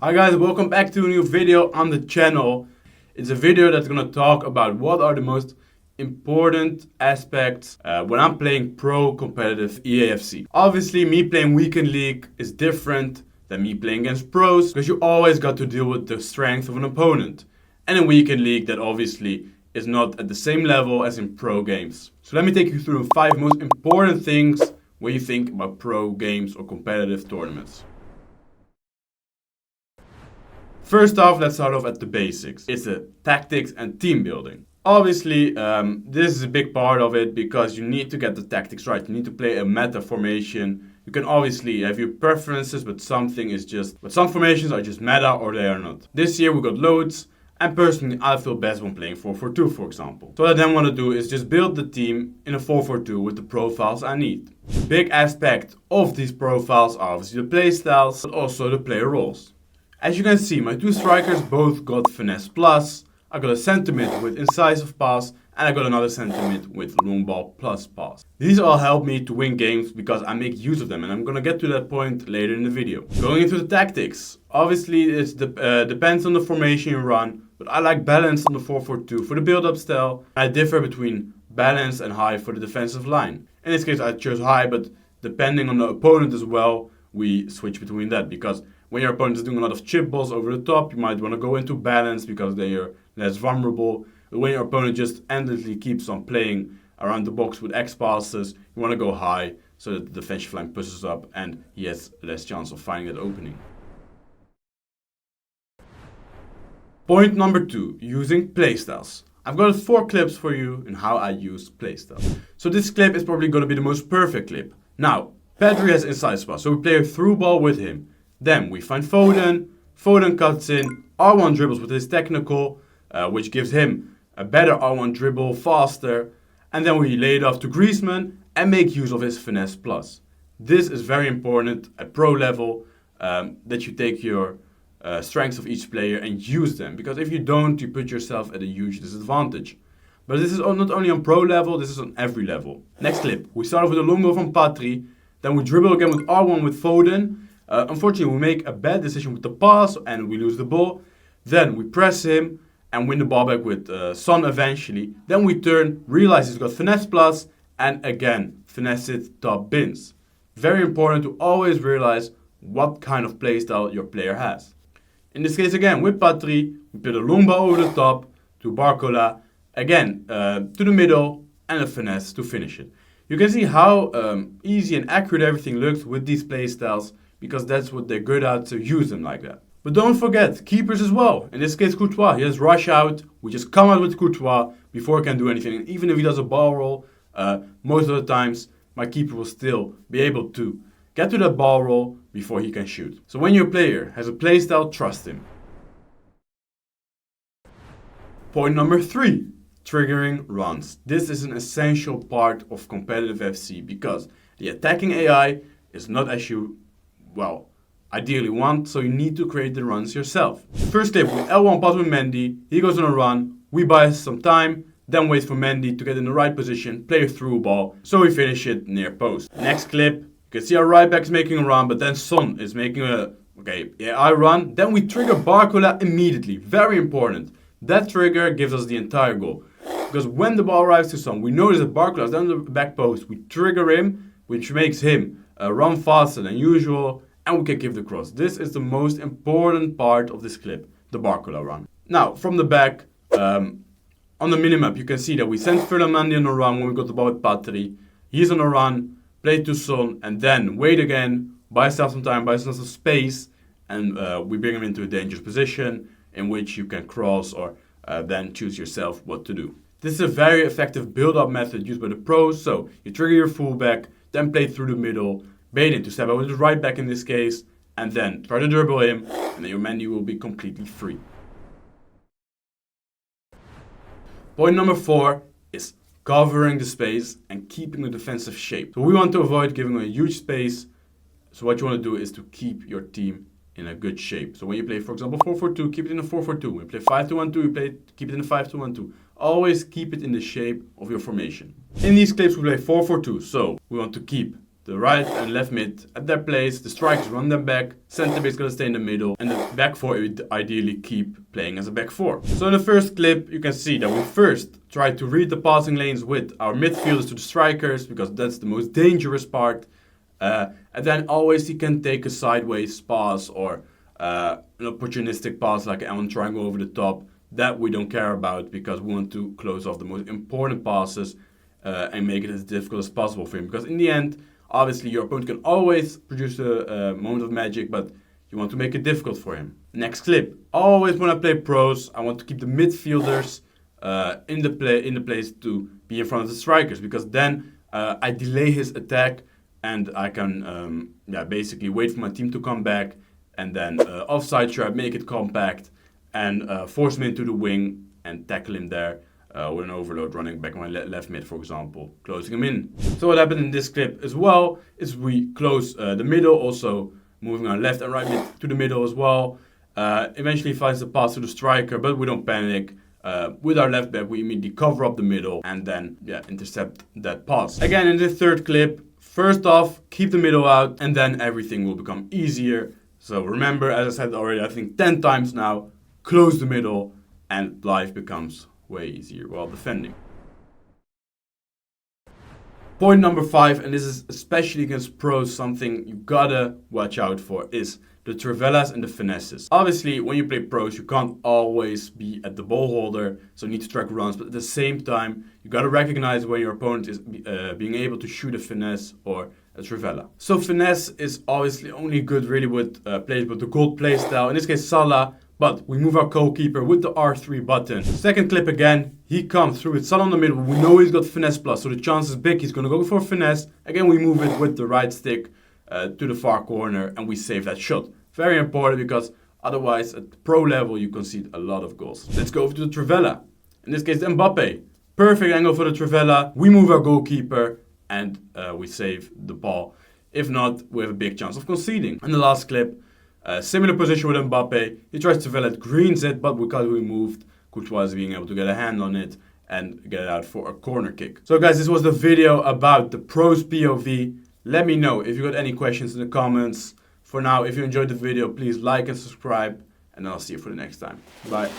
Hi guys, welcome back to a new video on the channel. It's a video that's gonna talk about what are the most important aspects when I'm playing pro competitive EAFC. Obviously, me playing weekend league is different than me playing against pros because you always got to deal with the strength of an opponent. And in weekend league, that obviously is not at the same level as in pro games. So let me take you through the 5 most important things when you think about pro games or competitive tournaments. First off, let's start off at the basics. It's the tactics and team building. Obviously, this is a big part of it because you need to get the tactics right. You need to play a meta formation. You can obviously have your preferences, but some formations are just meta or they are not. This year we got loads, and personally I feel best when playing 4-4-2, for example. So what I then want to do is just build the team in a 4-4-2 with the profiles I need. Big aspect of these profiles are obviously the play styles, but also the player roles. As you can see, my 2 strikers both got finesse plus. I got a center-mid with incisive pass, and I got another center-mid with long ball plus pass. These all help me to win games because I make use of them, and I'm gonna get to that point later in the video. Going into the tactics, obviously it depends on the formation you run, but I like balance on the 4-4-2 for the build-up style. I differ between balance and high for the defensive line. In this case I chose high, but depending on the opponent as well, we switch between that, because when your opponent is doing a lot of chip balls over the top, you might want to go into balance because they are less vulnerable. But when your opponent just endlessly keeps on playing around the box with X passes, you want to go high so that the defensive line pushes up and he has less chance of finding that opening. Point number 2, using playstyles. I've got 4 clips for you in how I use playstyles. So this clip is probably going to be the most perfect clip. Now, Pedri has inside pass, so we play a through ball with him. Then we find Foden, Foden cuts in, R1 dribbles with his technical, which gives him a better R1 dribble, faster, and then we lay it off to Griezmann and make use of his finesse plus. This is very important at pro level, that you take your strengths of each player and use them, because if you don't, you put yourself at a huge disadvantage. But this is not only on pro level, this is on every level. Next clip, we start off with a long ball from Patri, then we dribble again with R1 with Foden. Unfortunately, we make a bad decision with the pass and we lose the ball. Then we press him and win the ball back with Son eventually. Then we turn, realize he's got finesse plus, and again, finesse it, top bins. Very important to always realize what kind of playstyle your player has. In this case again, with Patri, we put a long ball over the top to Barcola, again to the middle, and a finesse to finish it. You can see how easy and accurate everything looks with these playstyles, because that's what they're good at, so use them like that. But don't forget, keepers as well. In this case, Courtois, he has rush out. We just come out with Courtois before he can do anything. And even if he does a ball roll, most of the times, my keeper will still be able to get to that ball roll before he can shoot. So when your player has a playstyle, trust him. Point number 3, triggering runs. This is an essential part of competitive FC because the attacking AI is not as you ideally want, so you need to create the runs yourself. First clip, with L1 pass with Mendy, he goes on a run, we buy some time, then wait for Mendy to get in the right position, play a through ball, so we finish it near post. Next clip, you can see our right back is making a run, but then Son is making I run, then we trigger Barcola immediately, very important. That trigger gives us the entire goal. Because when the ball arrives to Son, we notice that Barcola is down the back post, we trigger him, which makes him run faster than usual, and we can give the cross. This is the most important part of this clip, the Barcola run. Now, from the back, on the minimap, you can see that we sent Fernandi on a run when we got the ball with Patri. He's on a run, play to Son, and then wait again, buy yourself some time, buy yourself some space, and we bring him into a dangerous position in which you can cross or then choose yourself what to do. This is a very effective build-up method used by the pros, so you trigger your fullback, then play through the middle, bait him to step out with his right back in this case, and then try to dribble him, and then your menu will be completely free. Point number 4 is covering the space and keeping the defensive shape. So we want to avoid giving a huge space, so what you want to do is to keep your team in a good shape. So when you play, for example, 4-4-2, keep it in a 4-4-2. When you play 5-2-1-2, keep it in a 5-2-1-2. Always keep it in the shape of your formation. In these clips, we play 4-4-2, so we want to keep the right and left mid at their place, the strikers run them back, center back's gonna stay in the middle, and the back four would ideally keep playing as a back four. So in the first clip, you can see that we first try to read the passing lanes with our midfielders to the strikers, because that's the most dangerous part. And then always he can take a sideways pass or an opportunistic pass like an triangle over the top. That we don't care about, because we want to close off the most important passes and make it as difficult as possible for him. Because in the end, obviously, your opponent can always produce a moment of magic, but you want to make it difficult for him. Next clip. Always when I play pros, I want to keep the midfielders in the place to be in front of the strikers, because then I delay his attack and I can basically wait for my team to come back and then offside trap, make it compact and force him into the wing and tackle him there. With an overload running back my left mid, for example, closing him in. So what happened in this clip as well is we close the middle, also moving our left and right mid to the middle as well. Eventually finds the pass to the striker, but we don't panic. With our left back, we immediately cover up the middle and then intercept that pass. Again, in the third clip, first off, keep the middle out, and then everything will become easier. So remember, as I said already, I think 10 times now, close the middle and life becomes way easier while defending. Point number 5, and this is especially against pros something you gotta watch out for, is the trivelas and the finesses. Obviously, when you play pros, you can't always be at the ball holder, so you need to track runs, but at the same time, you gotta recognize when your opponent is being able to shoot a finesse or a trivela. So finesse is obviously only good really with players with the gold playstyle, in this case Salah. But we move our goalkeeper with the R3 button. Second clip again, he comes through with Salah in the middle. We know he's got finesse plus, so the chance is big. He's going to go for finesse. Again, we move it with the right stick to the far corner and we save that shot. Very important, because otherwise at the pro level you concede a lot of goals. Let's go over to the trivela. In this case, Mbappe. Perfect angle for the trivela. We move our goalkeeper and we save the ball. If not, we have a big chance of conceding. And the last clip. Similar position with Mbappe. He tries to fill it, greens it, but because we moved, Courtois is being able to get a hand on it and get it out for a corner kick. So guys, this was the video about the pros POV. Let me know if you got any questions in the comments. For now, if you enjoyed the video, please like and subscribe, and I'll see you for the next time. Bye.